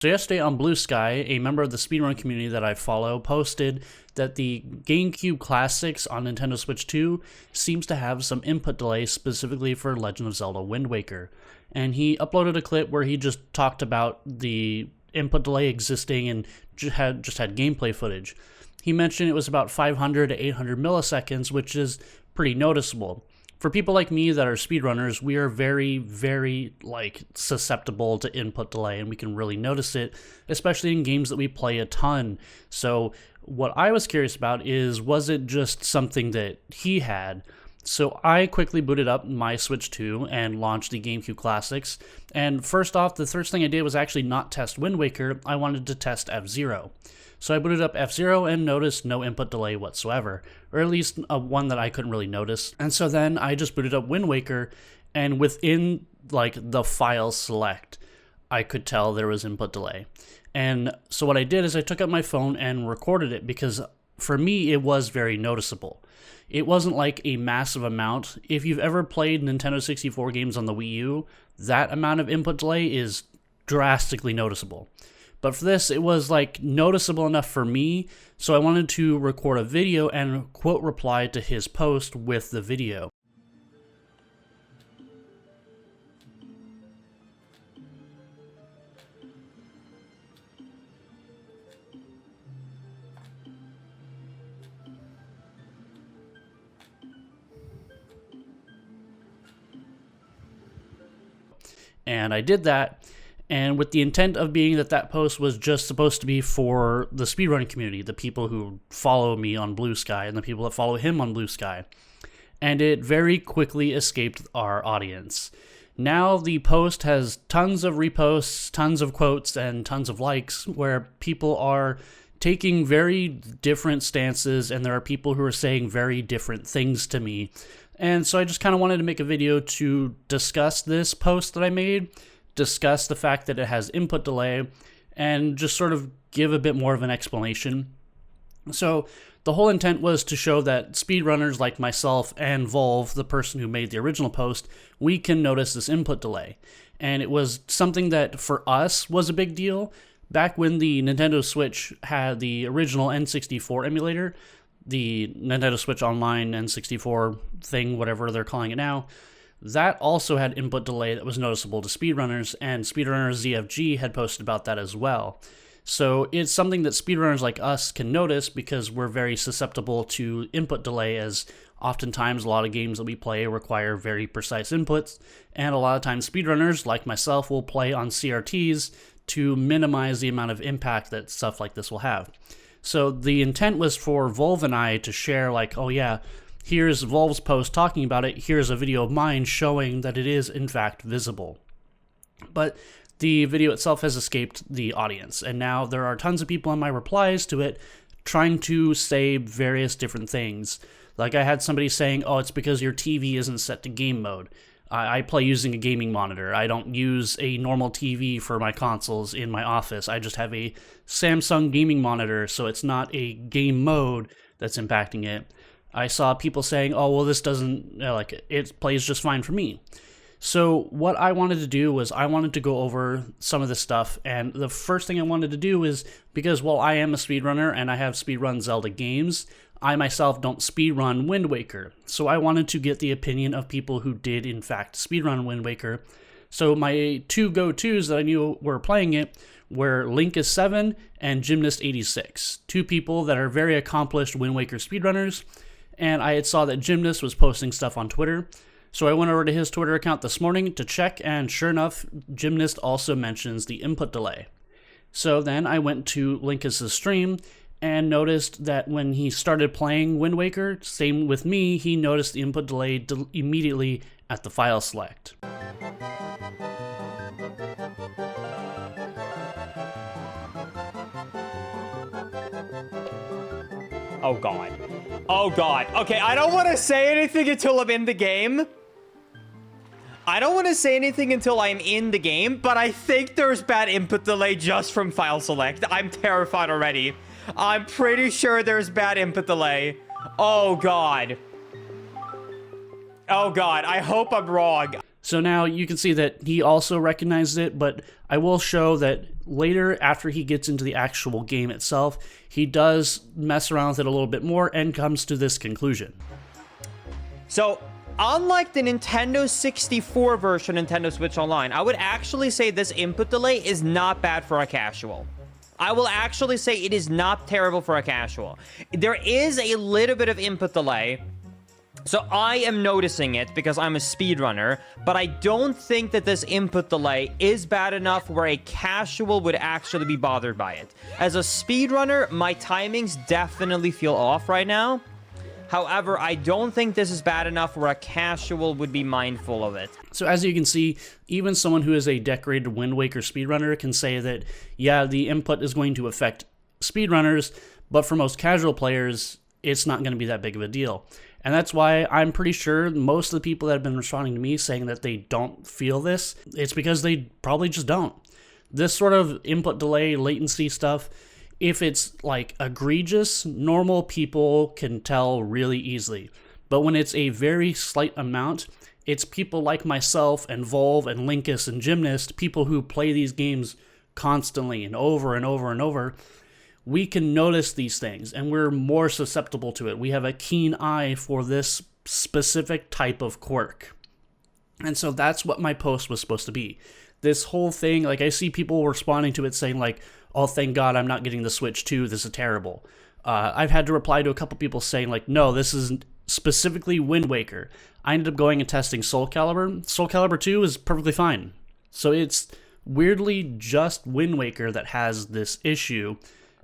So yesterday on Bluesky, a member of the speedrun community that I follow posted that the GameCube classics on Nintendo Switch 2 seems to have some input delay specifically for Legend of Zelda Wind Waker. And he uploaded a clip where he just talked about the input delay existing and just had gameplay footage. He mentioned it was about 500 to 800 milliseconds, which is pretty noticeable. For people like me that are speedrunners, we are very, very, susceptible to input delay, and we can really notice it, especially in games that we play a ton. So what I was curious about is, was it just something that he had? So I quickly booted up my Switch 2 and launched the GameCube Classics, and first off, the first thing I did was actually not test Wind Waker, I wanted to test F-Zero. So I booted up F-Zero and noticed no input delay whatsoever, or at least one that I couldn't really notice. And so then I just booted up Wind Waker, and within the file select, I could tell there was input delay. And so what I did is I took out my phone and recorded it, because for me it was very noticeable. It wasn't like a massive amount. If you've ever played Nintendo 64 games on the Wii U, that amount of input delay is drastically noticeable. But for this, it was noticeable enough for me, so I wanted to record a video and quote reply to his post with the video. And I did that, and with the intent of being that that post was just supposed to be for the speedrunning community, the people who follow me on Bluesky and the people that follow him on Bluesky. And it very quickly escaped our audience. Now the post has tons of reposts, tons of quotes, and tons of likes, where people are taking very different stances, and there are people who are saying very different things to me. And so I just kind of wanted to make a video to discuss this post that I made, discuss the fact that it has input delay, and just sort of give a bit more of an explanation. So the whole intent was to show that speedrunners like myself and Volv, the person who made the original post, we can notice this input delay. And it was something that for us was a big deal. Back when the Nintendo Switch had the original N64 emulator, the Nintendo Switch Online N64 thing, whatever they're calling it now, that also had input delay that was noticeable to speedrunners, and speedrunner ZFG had posted about that as well. So it's something that speedrunners like us can notice because we're very susceptible to input delay, as oftentimes a lot of games that we play require very precise inputs, and a lot of times speedrunners like myself will play on CRTs to minimize the amount of impact that stuff like this will have. So the intent was for Volv and I to share oh yeah, here's Volv's post talking about it, here's a video of mine showing that it is in fact visible. But the video itself has escaped the audience, and now there are tons of people on my replies to it trying to say various different things. I had somebody saying, oh, it's because your TV isn't set to game mode. I play using a gaming monitor. I don't use a normal TV for my consoles in my office. I just have a Samsung gaming monitor, so it's not a game mode that's impacting it. I saw people saying, oh, well, this doesn't, it plays just fine for me. So what I wanted to do was I wanted to go over some of this stuff, and the first thing I wanted to do is, because while I am a speedrunner and I have speedrun Zelda games, I myself don't speedrun Wind Waker. So I wanted to get the opinion of people who did in fact speedrun Wind Waker. So my two go-tos that I knew were playing it were Link7 and Gymnast86, two people that are very accomplished Wind Waker speedrunners. And I had saw that Gymnast was posting stuff on Twitter. So I went over to his Twitter account this morning to check, and sure enough, Gymnast also mentions the input delay. So then I went to Linkus' stream and noticed that when he started playing Wind Waker, same with me, he noticed the input delay immediately at the file select. Oh god. Oh god. Okay, I don't want to say anything until I'm in the game. I don't want to say anything until I'm in the game, but I think there's bad input delay just from file select. I'm terrified already. I'm pretty sure there's bad input delay. Oh god. Oh god, I hope I'm wrong. So now you can see that he also recognized it, but I will show that later, after he gets into the actual game itself, he does mess around with it a little bit more and comes to this conclusion. So, unlike the Nintendo 64 version of Nintendo Switch Online, I would actually say this input delay is not bad for a casual. I will actually say it is not terrible for a casual. There is a little bit of input delay, so I am noticing it because I'm a speedrunner, but I don't think that this input delay is bad enough where a casual would actually be bothered by it. As a speedrunner, my timings definitely feel off right now. However, I don't think this is bad enough where a casual would be mindful of it. So as you can see, even someone who is a decorated Wind Waker speedrunner can say that, yeah, the input is going to affect speedrunners, but for most casual players, it's not going to be that big of a deal. And that's why I'm pretty sure most of the people that have been responding to me saying that they don't feel this, it's because they probably just don't. This sort of input delay, latency stuff, if it's like egregious, normal people can tell really easily. But when it's a very slight amount, it's people like myself and Volv and Linkus and Gymnast, people who play these games constantly and over and over and over, we can notice these things and we're more susceptible to it. We have a keen eye for this specific type of quirk. And so that's what my post was supposed to be. This whole thing, like I see people responding to it saying like, oh, thank God I'm not getting the Switch 2, this is terrible. I've had to reply to a couple people saying like, no, this isn't specifically Wind Waker. I ended up going and testing Soul Calibur. Soul Calibur 2 is perfectly fine. So it's weirdly just Wind Waker that has this issue.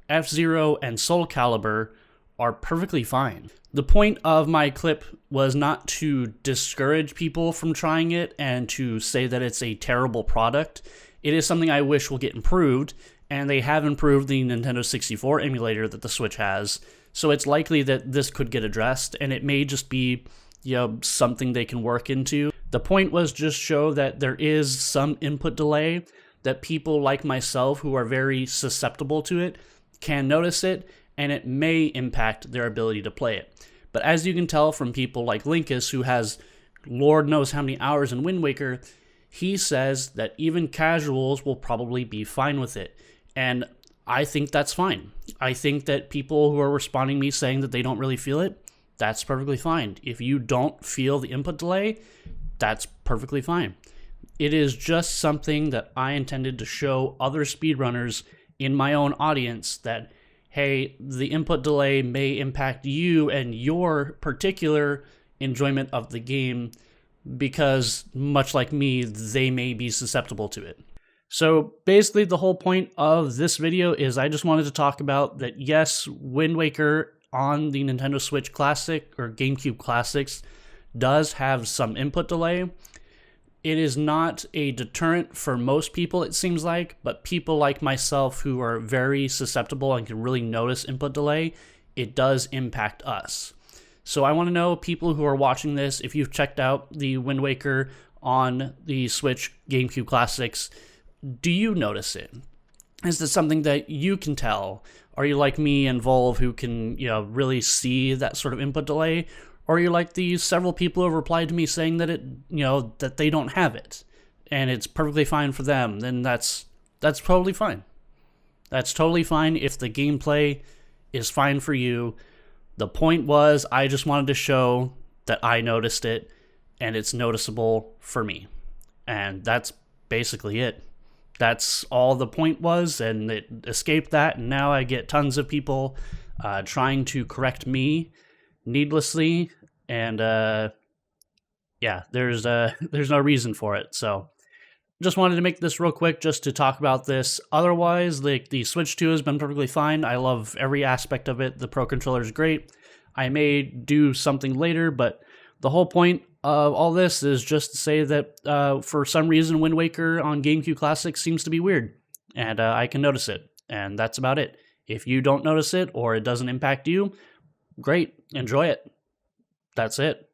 F-Zero and Soul Calibur are perfectly fine. The point of my clip was not to discourage people from trying it and to say that it's a terrible product. It is something I wish will get improved, and they have improved the Nintendo 64 emulator that the Switch has, so it's likely that this could get addressed, and it may just be, you know, something they can work into. The point was just show that there is some input delay, that people like myself who are very susceptible to it can notice it, and it may impact their ability to play it. But as you can tell from people like Linkus, who has Lord knows how many hours in Wind Waker, he says that even casuals will probably be fine with it. And I think that's fine. I think that people who are responding to me saying that they don't really feel it, that's perfectly fine. If you don't feel the input delay, that's perfectly fine. It is just something that I intended to show other speedrunners in my own audience that, hey, the input delay may impact you and your particular enjoyment of the game because, much like me, they may be susceptible to it. So basically the whole point of this video is I just wanted to talk about that, yes, Wind Waker on the Nintendo Switch Classic or GameCube Classics does have some input delay. It is not a deterrent for most people, it seems like, but people like myself who are very susceptible and can really notice input delay, it does impact us. So I want to know, people who are watching this, if you've checked out the Wind Waker on the Switch GameCube Classics, do you notice it? Is this something that you can tell? Are you like me and Volv who can, you know, really see that sort of input delay? Or are you like these several people who have replied to me saying that it, you know, that they don't have it and it's perfectly fine for them? Then that's totally fine. That's totally fine if the gameplay is fine for you. The point was, I just wanted to show that I noticed it and it's noticeable for me. And that's basically it. That's all the point was, and it escaped that, and now I get tons of people trying to correct me needlessly, and yeah, there's no reason for it. So just wanted to make this real quick just to talk about this. Otherwise, like, the Switch 2 has been perfectly fine. I love every aspect of it. The Pro Controller is great. I may do something later, but the whole point of all this is just to say that for some reason Wind Waker on GameCube Classic seems to be weird, and I can notice it, and that's about it. If you don't notice it or it doesn't impact you, great, enjoy it. That's it.